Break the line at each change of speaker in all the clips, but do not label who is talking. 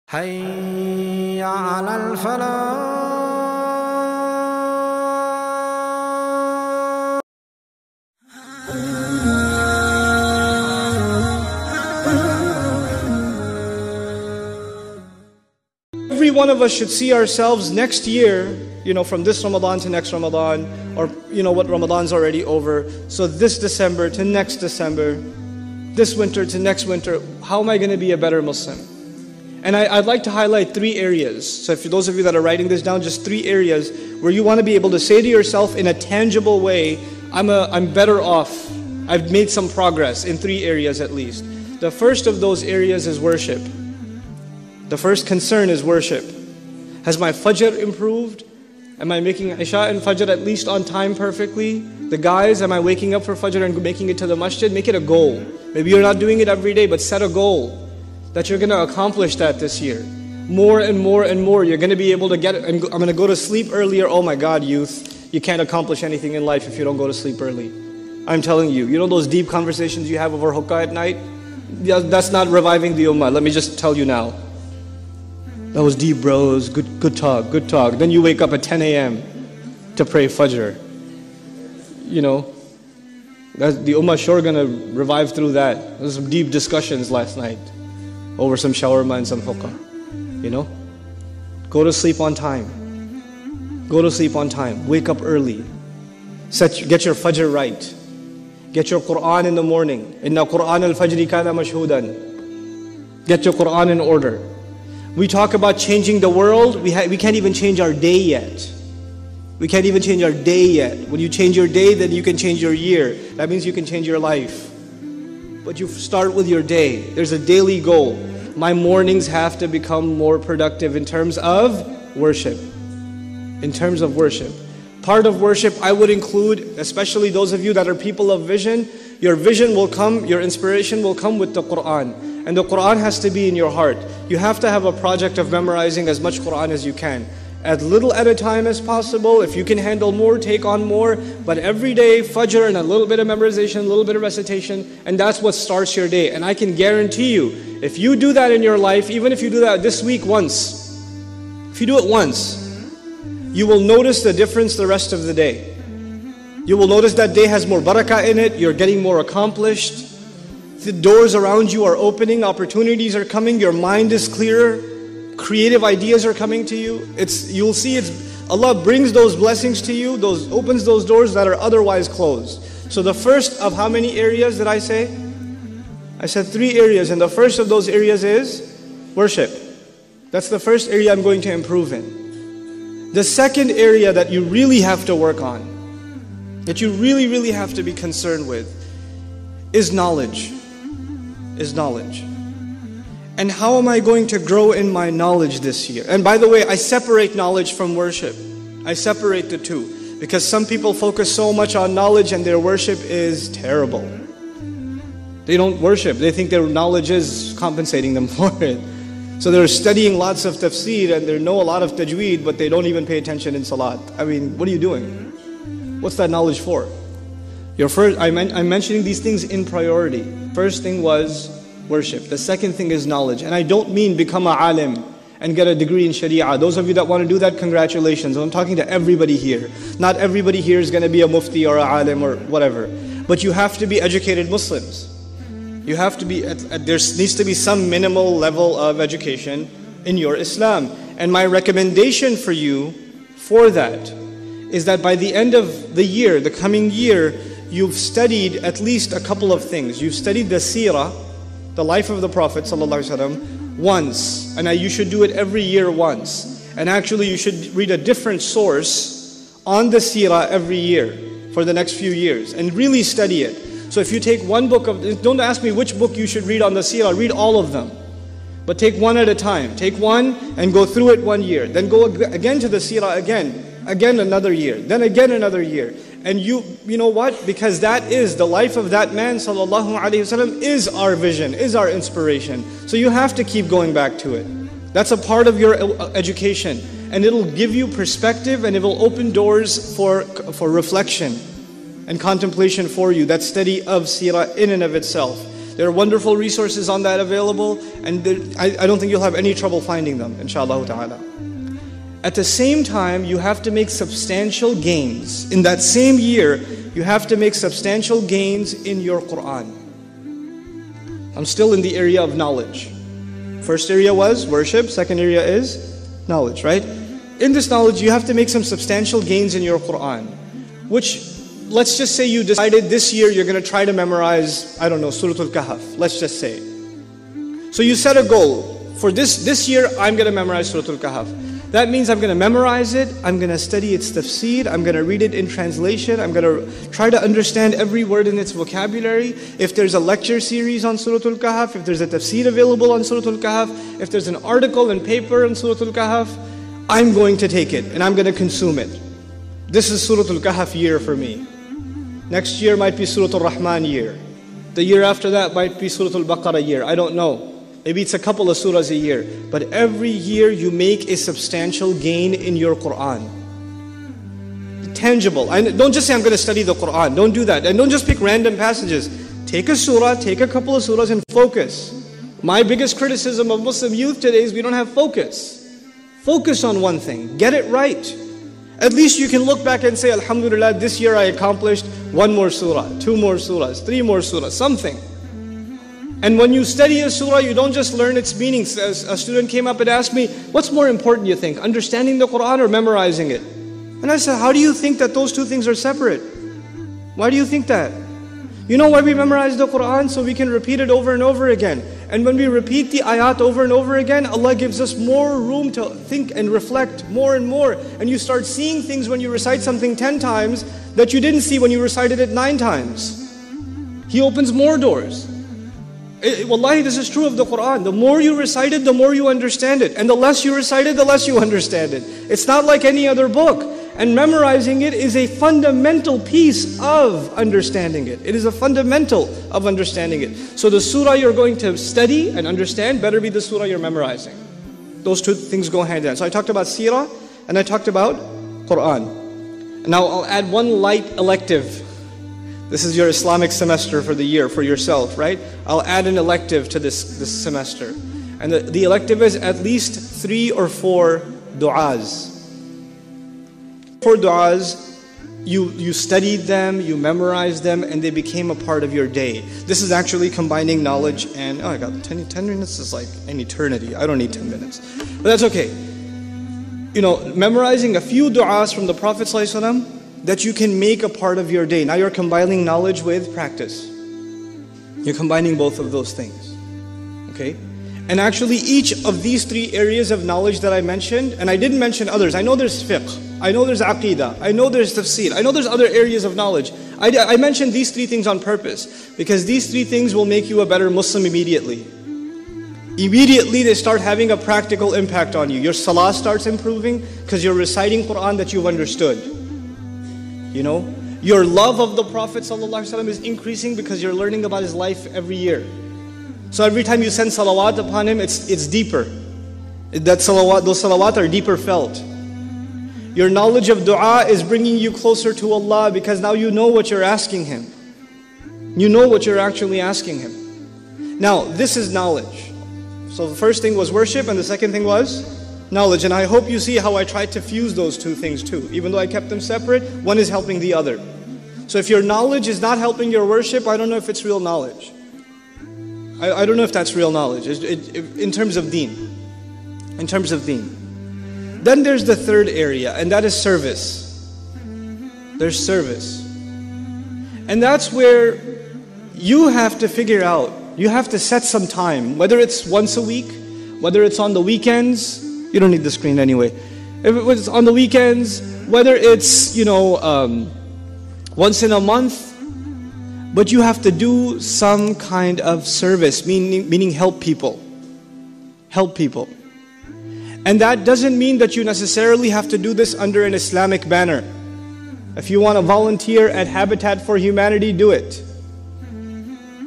حي على الفلاح. Every one of us should see ourselves next year, from this Ramadan to next Ramadan, or what Ramadan's already over. So this December to next December, this winter to next winter, how am I going to be a better Muslim? And I'd like to highlight 3 areas. So for those of you that are writing this down, just 3 areas where you want to be able to say to yourself in a tangible way, I'm better off. I've made some progress in 3 areas at least. The first of those areas is worship. The first concern is worship. Has my Fajr improved? Am I making Isha and Fajr at least on time perfectly? The guys, am I waking up for Fajr and making it to the masjid? Make it a goal. Maybe you're not doing it every day, but set a goal that you're going to accomplish that this year. More and more and more, you're going to be able to get it. And I'm going to go to sleep earlier. Oh my God, youth, you can't accomplish anything in life if you don't go to sleep early. I'm telling you, those deep conversations you have over hookah at night? Yeah, that's not reviving the ummah. Let me just tell you now. That was deep, bros. Good talk, good talk. Then you wake up at 10 a.m. to pray Fajr. The ummah sure going to revive through that. There's some deep discussions last night over some shawarma and some hookah. Go to sleep on time. Go to sleep on time. Wake up early. Get your Fajr right. Get your Quran in the morning. Inna Quran al-Fajri kana mashhudan. Get your Quran in order. We talk about changing the world. We can't even change our day yet. We can't even change our day yet. When you change your day, then you can change your year. That means you can change your life. But you start with your day. There's a daily goal. My mornings have to become more productive in terms of worship. In terms of worship. Part of worship I would include, especially those of you that are people of vision, your vision will come, your inspiration will come with the Quran. And the Quran has to be in your heart. You have to have a project of memorizing as much Quran as you can. As little at a time as possible. If you can handle more, take on more. But every day, Fajr and a little bit of memorization, a little bit of recitation, and that's what starts your day. And I can guarantee you, if you do that in your life, even if you do that this week once, if you do it once, you will notice the difference the rest of the day. You will notice that day has more barakah in it, you're getting more accomplished. The doors around you are opening, opportunities are coming, your mind is clearer, creative ideas are coming to you. You'll see Allah brings those blessings to you, opens those doors that are otherwise closed. So the first of how many areas did I say? I said 3 areas, and the first of those areas is worship. That's the first area I'm going to improve in. The second area that you really have to work on, that you really, really have to be concerned with, is knowledge. And how am I going to grow in my knowledge this year? And by the way, I separate knowledge from worship. I separate the two. Because some people focus so much on knowledge and their worship is terrible. They don't worship. They think their knowledge is compensating them for it. So they're studying lots of tafsir and they know a lot of tajweed, but they don't even pay attention in salat. I mean, what are you doing? What's that knowledge for? I'm mentioning these things in priority. First thing was worship. The second thing is knowledge. And I don't mean become a alim and get a degree in sharia. Those of you that want to do that, congratulations. I'm talking to everybody here. Not everybody here is going to be a mufti or a alim or whatever. But you have to be educated Muslims. You have to be, there needs to be some minimal level of education in your Islam. And my recommendation for you for that is that by the end of the year, the coming year, you've studied at least a couple of things. You've studied the seerah, the life of the Prophet ﷺ, once. And you should do it every year once. And actually you should read a different source on the seerah every year for the next few years. And really study it. So if you take one book don't ask me which book you should read on the seerah, read all of them. But take one at a time. Take one and go through it 1 year. Then go again to the seerah again another year. Then again another year. And you know what? Because that is the life of that man sallallahu alaihi wasallam is our vision, is our inspiration. So you have to keep going back to it. That's a part of your education. And it'll give you perspective and it will open doors for reflection and contemplation for you. That study of seerah in and of itself. There are wonderful resources on that available, and I don't think you'll have any trouble finding them, inshallah ta'ala. At the same time, you have to make substantial gains. In that same year, you have to make substantial gains in your Quran. I'm still in the area of knowledge. First area was worship, second area is knowledge, right? In this knowledge, you have to make some substantial gains in your Quran, which, let's just say you decided this year you're going to try to memorize, I don't know, Surah Al-Kahf, let's just say. So you set a goal, for this year I'm going to memorize Surah Al-Kahf. That means I'm going to memorize it, I'm going to study its tafsir, I'm going to read it in translation, I'm going to try to understand every word in its vocabulary. If there's a lecture series on Surah Al-Kahf, if there's a tafsir available on Surah Al-Kahf, if there's an article and paper on Surah Al-Kahf, I'm going to take it and I'm going to consume it. This is Surah Al-Kahf year for me. Next year might be Surah Al-Rahman year. The year after that might be Surah Al-Baqarah year. I don't know. Maybe it's a couple of surahs a year. But every year you make a substantial gain in your Quran. Tangible. Don't just say I'm going to study the Quran. Don't do that. And don't just pick random passages. Take a surah, take a couple of surahs and focus. My biggest criticism of Muslim youth today is we don't have focus. Focus on one thing. Get it right. At least you can look back and say, Alhamdulillah, this year I accomplished 1 more surah, 2 more surahs, 3 more surahs, something. And when you study a surah, you don't just learn its meanings. As a student came up and asked me, what's more important, you think? Understanding the Quran or memorizing it? And I said, how do you think that those two things are separate? Why do you think that? You know why we memorize the Quran? So we can repeat it over and over again. And when we repeat the ayat over and over again, Allah gives us more room to think and reflect more and more. And you start seeing things when you recite something 10 times that you didn't see when you recited it 9 times. He opens more doors. Wallahi, this is true of the Quran. The more you recite it, the more you understand it. And the less you recite it, the less you understand it. It's not like any other book. And memorizing it is a fundamental piece of understanding it. It is a fundamental of understanding it. So the surah you're going to study and understand better be the surah you're memorizing. Those two things go hand in hand. So I talked about seerah and I talked about Quran. Now I'll add one light elective. This is your Islamic semester for the year, for yourself, right? I'll add an elective to this semester. And the elective is at least 3 or 4 du'as. 4 du'as, you studied them, you memorized them, and they became a part of your day. This is actually combining knowledge and, oh, I got 10 minutes is like an eternity. I don't need 10 minutes. But that's okay. You know, memorizing a few du'as from the Prophet ﷺ that you can make a part of your day. Now you're combining knowledge with practice. You're combining both of those things. Okay? And actually each of these 3 areas of knowledge that I mentioned, and I didn't mention others. I know there's fiqh, I know there's aqidah, I know there's tafsir, I know there's other areas of knowledge. I mentioned these 3 things on purpose because these 3 things will make you a better Muslim immediately. Immediately they start having a practical impact on you. Your salah starts improving because you're reciting Quran that you've understood. You know, your love of the Prophet ﷺ is increasing because you're learning about his life every year. So every time you send salawat upon him, it's deeper. Those salawat are deeper felt. Your knowledge of dua is bringing you closer to Allah because now you know what you're asking Him. You know what you're actually asking Him. Now, this is knowledge. So the first thing was worship and the second thing was knowledge. And I hope you see how I tried to fuse those 2 things too. Even though I kept them separate, one is helping the other. So if your knowledge is not helping your worship, I don't know if it's real knowledge. I don't know if that's real knowledge in terms of deen. In terms of deen. Then there's the third area, and that is service. There's service. And that's where you have to figure out, you have to set some time, whether it's once a week, whether it's on the weekends. You don't need the screen anyway. If it was on the weekends, whether it's, once in a month, but you have to do some kind of service, meaning help people. Help people. And that doesn't mean that you necessarily have to do this under an Islamic banner. If you want to volunteer at Habitat for Humanity, do it.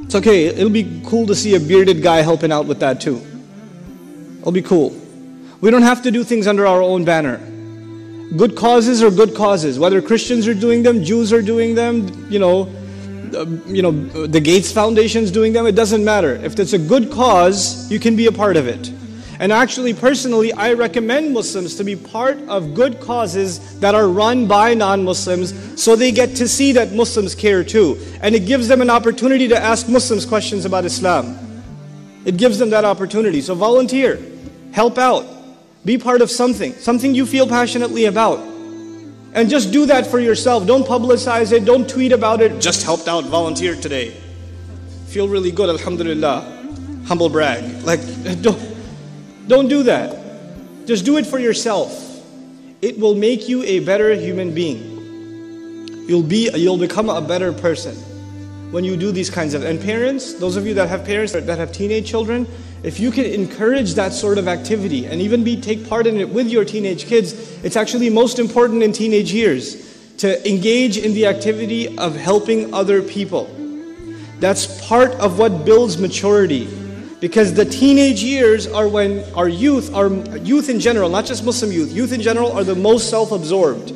It's okay, it'll be cool to see a bearded guy helping out with that too. It'll be cool. We don't have to do things under our own banner. Good causes are good causes. Whether Christians are doing them, Jews are doing them, the Gates Foundation's doing them, it doesn't matter. If it's a good cause, you can be a part of it. And actually, personally, I recommend Muslims to be part of good causes that are run by non-Muslims, so they get to see that Muslims care too. And it gives them an opportunity to ask Muslims questions about Islam. It gives them that opportunity. So volunteer, help out, be part of something you feel passionately about. And just do that for yourself. Don't publicize it, don't tweet about it. Just helped out, volunteered today. Feel really good, alhamdulillah. Humble brag. Like, don't do that. Just do it for yourself. It will make you a better human being. You'll become a better person when you do these kinds of. And parents, those of you that have parents that have teenage children, if you can encourage that sort of activity and even take part in it with your teenage kids, it's actually most important in teenage years to engage in the activity of helping other people. That's part of what builds maturity. Because the teenage years are when our youth in general, not just Muslim youth in general are the most self-absorbed.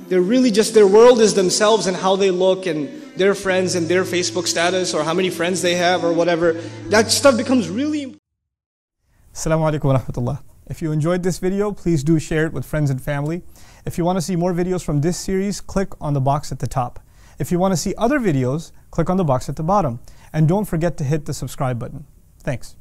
They're really just, their world is themselves and how they look and their friends and their Facebook status or how many friends they have or whatever. That stuff becomes really important.
Assalamu alaikum wa rahmatullah. If you enjoyed this video, please do share it with friends and family. If you want to see more videos from this series, click on the box at the top. If you want to see other videos, click on the box at the bottom. And don't forget to hit the subscribe button. Thanks.